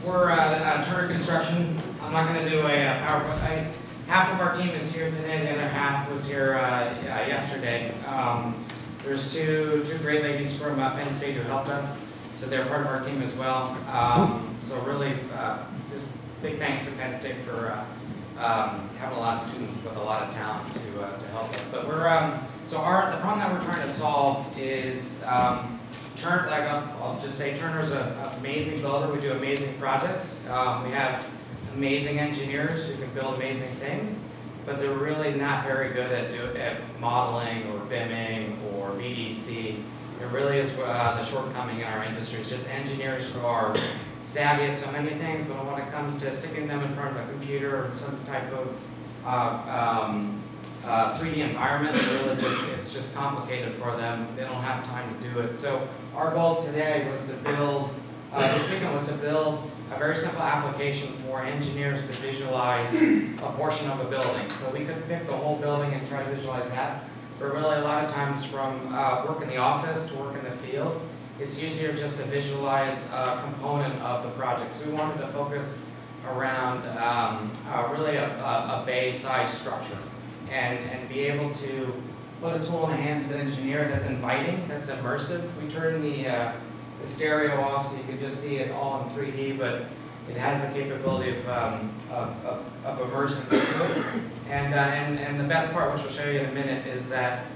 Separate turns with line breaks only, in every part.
we're Turner Construction. I'm not going to do a PowerPoint. Half of our team is here today, the other half was here yesterday. There's two great ladies from Penn State who helped us, so they're part of our team as well. So really, just big thanks to Penn State for having a lot of students with a lot of talent to help us. But the problem that we're trying to solve is I'll just say Turner's an amazing builder. We do amazing projects. We have amazing engineers who can build amazing things, but they're really not very good at modeling or BIMing or VDC. It really is the shortcoming in our industry. It's just engineers who are savvy at so many things, but when it comes to sticking them in front of a computer or some type of 3D environment, it's just complicated for them. They don't have time to do it. So our goal today was to build, this weekend was to build a very simple application for engineers to visualize a portion of a building. So we could pick the whole building and try to visualize that. But really a lot of times from work in the office to work in the field, it's easier just to visualize a component of the project. So we wanted to focus around really a bay-sized structure and be able to put a tool in the hands of an engineer that's inviting, that's immersive. We turn the stereo off so you can just see it all in 3D, but it has the capability of immersing into it. And the best part, which we'll show you in a minute, is that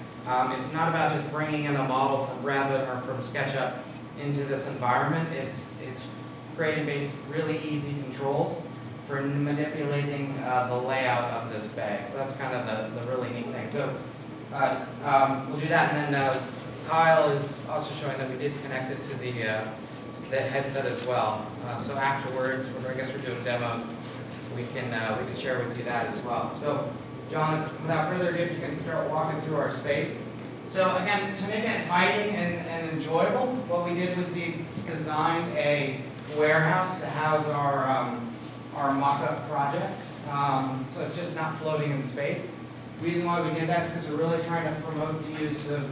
it's not about just bringing in a model from Revit or from SketchUp into this environment. It's creating really easy controls for manipulating the layout of this bay. So that's kind of the really neat thing. So we'll do that, and then Kyle is also showing that we did connect it to the headset as well. So afterwards, I guess we're doing demos, we can share with you that as well. So John, without further ado, you can start walking through our space. So again, to make it inviting and enjoyable, what we did was we designed a warehouse to house our mock-up project. So it's just not floating in space. The reason why we did that is because we're really trying to promote the use of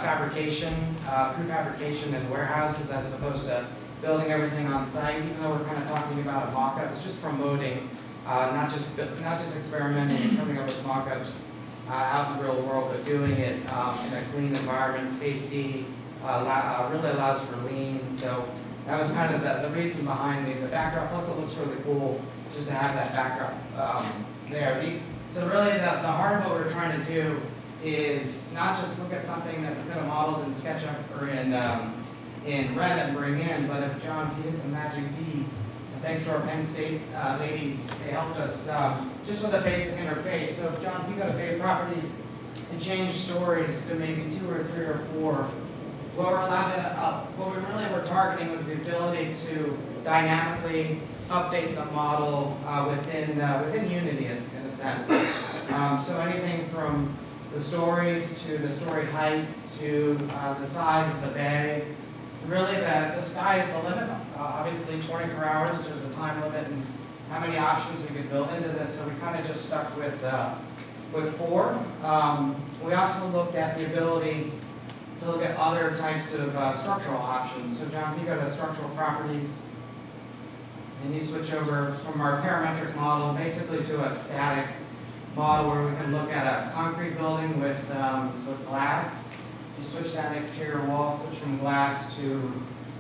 fabrication, prefabrication in warehouses as opposed to building everything on site. Even though we're kind of talking about a mock-up, it's just promoting, not just experimenting and coming up with mock-ups out in the real world, but doing it in a clean environment. Safety really allows for lean. So that was kind of the reason behind the backdrop. Plus, it looks really cool just to have that backdrop there. So really, the heart of what we're trying to do is not just look at something that we could have modeled in SketchUp or in Revit and bring in, but if John, if you hit the magic B, and thanks to our Penn State ladies, they helped us just with a basic interface. So if John, if you go to Bay Properties and change stories to maybe 2 or 3 or 4, what we really were targeting was the ability to dynamically update the model within Unity in a sense. So anything from the stories to the story height to the size of the bay. Really, the sky is the limit. Obviously, 24 hours, there's a time limit and how many options we could build into this, so we kind of just stuck with 4. We also looked at the ability to look at other types of structural options. So John, if you go to structural properties, and you switch over from our parametric model basically to a static model where we can look at a concrete building with glass. You switch that exterior wall, switch from glass to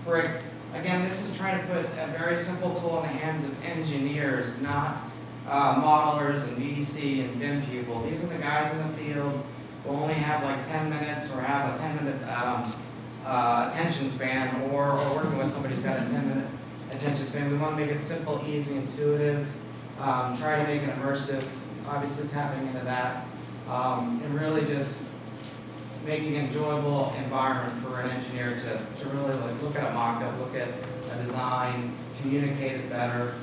brick. Again, this is trying to put a very simple tool in the hands of engineers, not modelers and VDC and BIM people. These are the guys in the field who only have like 10 minutes or have a 10-minute attention span, or working with somebody who's got a 10-minute attention span. We want to make it simple, easy, intuitive, try to make it immersive, obviously tapping into that, and really just making an enjoyable environment for an engineer to really look at a mock-up, look at a design, communicate it better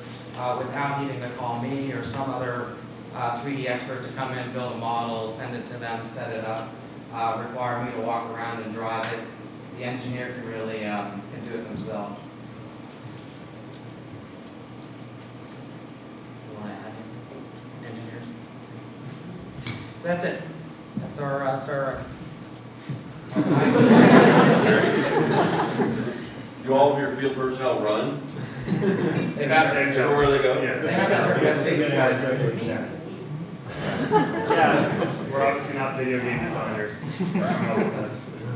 without needing to call me or some other 3D expert to come in, build a model, send it to them, set it up, require me to walk around and drive it. The engineer can really can do it themselves. You want to add anything? Engineers? So that's it. That's our
Do all of your field personnel run
They better.
everywhere they go?
Yeah.
They have that
Yeah, we're obviously not video game designers.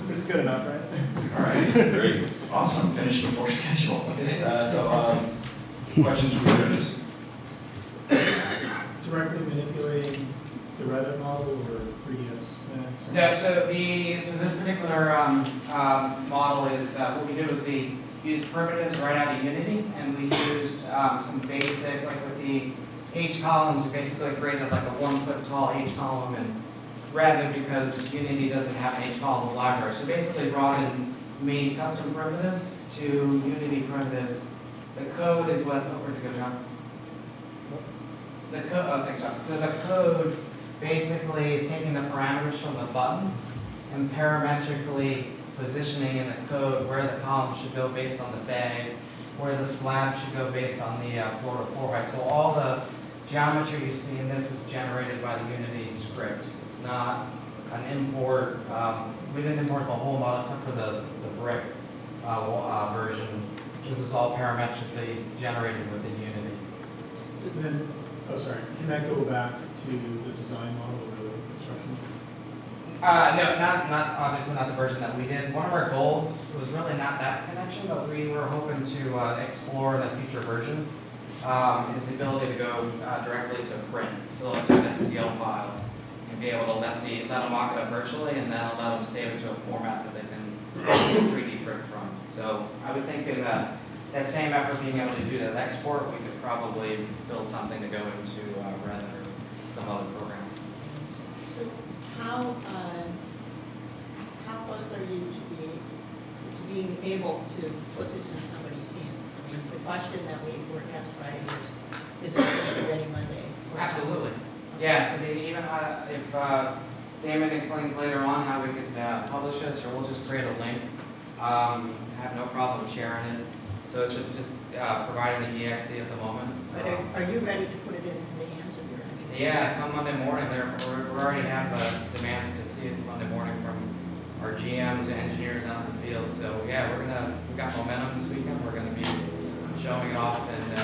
It's good enough, right?
All right,
Great.
awesome, finishing before schedule. Questions from the judges?
Directly manipulating the Revit model or 3ds Max?
No, so for this particular model is, what we did was we used primitives right out of Unity, and we used some basic, like with the H columns, we basically created like a 1 foot tall H column in Revit because Unity doesn't have an H column library. So basically brought in, made custom primitives to Unity primitives. The code is what, where'd you go, John? The code, oh, thanks, John. So the code basically is taking the parameters from the buttons and parametrically positioning in the code where the column should go based on the bay, where the slab should go based on the floor to floor height. So all the geometry you see in this is generated by the Unity script. It's not an import. We didn't import the whole model except for the brick version. This is all parametrically generated within Unity.
So then, oh, sorry, can that go back to the design model or the construction?
No, not obviously not the version that we did. One of our goals was really not that connection, but we were hoping to explore the future version. Is the ability to go directly to print, so like an STL file, and be able to let them mock it up virtually, and then let them save it to a format that they can 3D print from. So I would think in that same effort, being able to do that export, we could probably build something to go into Revit or some other program.
So how close are you to being able to put this in somebody's hands? I mean, the question that we were asked Friday was, is it going to be ready Monday?
Absolutely. Yeah, so even if Damon explains later on how we could publish this, or we'll just create a link. Have no problem sharing it. So it's just providing the EXE at the moment.
But are you ready to put it into the hands of your engineers?
Yeah, come Monday morning. We already have demands to see it Monday morning from our GM to engineers out in the field. So yeah, we've got momentum this weekend. We're gonna be showing it off, and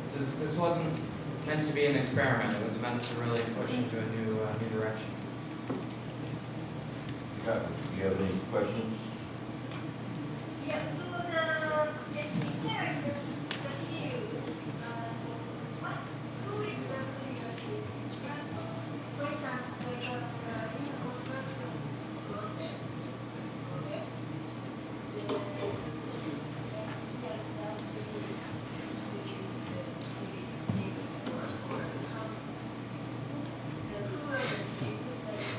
so this wasn't meant to be an experiment. It was meant to really push into a new direction.
Do you have any questions?
Yeah, so the engineer that you use, who exactly is in charge of, for instance, like in the construction process, the engineer does really, which is maybe how, who is this like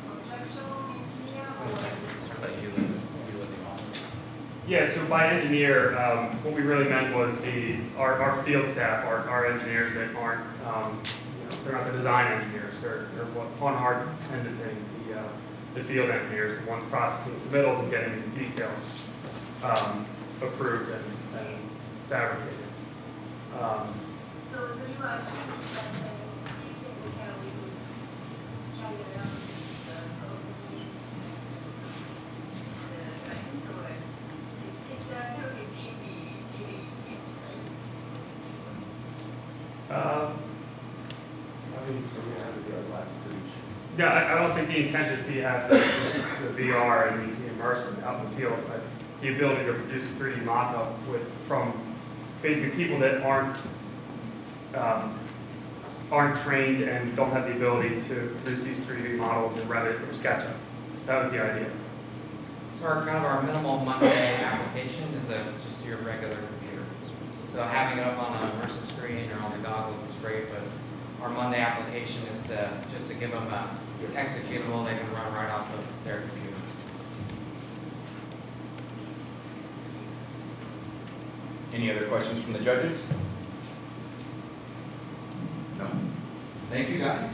construction engineer or?
Yeah, so by engineer, what we really meant was our field staff, our engineers that aren't, they're not the design engineers, they're on hard end of things, the field engineers, the ones processing submittals and getting the details approved and fabricated.
So you are assuming that if we can, we would carry around the clients, or it's going to be right?
Yeah, I don't think the intention is to have the VR and the immersive out in the field, but the ability to produce a 3D mock-up from basically people that aren't trained and don't have the ability to produce these 3D models in Revit or SketchUp. That was the idea.
So our minimal Monday application is just your regular computer. So having it up on an immersive screen or on the goggles is great, but our Monday application is just to give them an executable they can run right off of their computer.
Any other questions from the judges? No. Thank you, guys.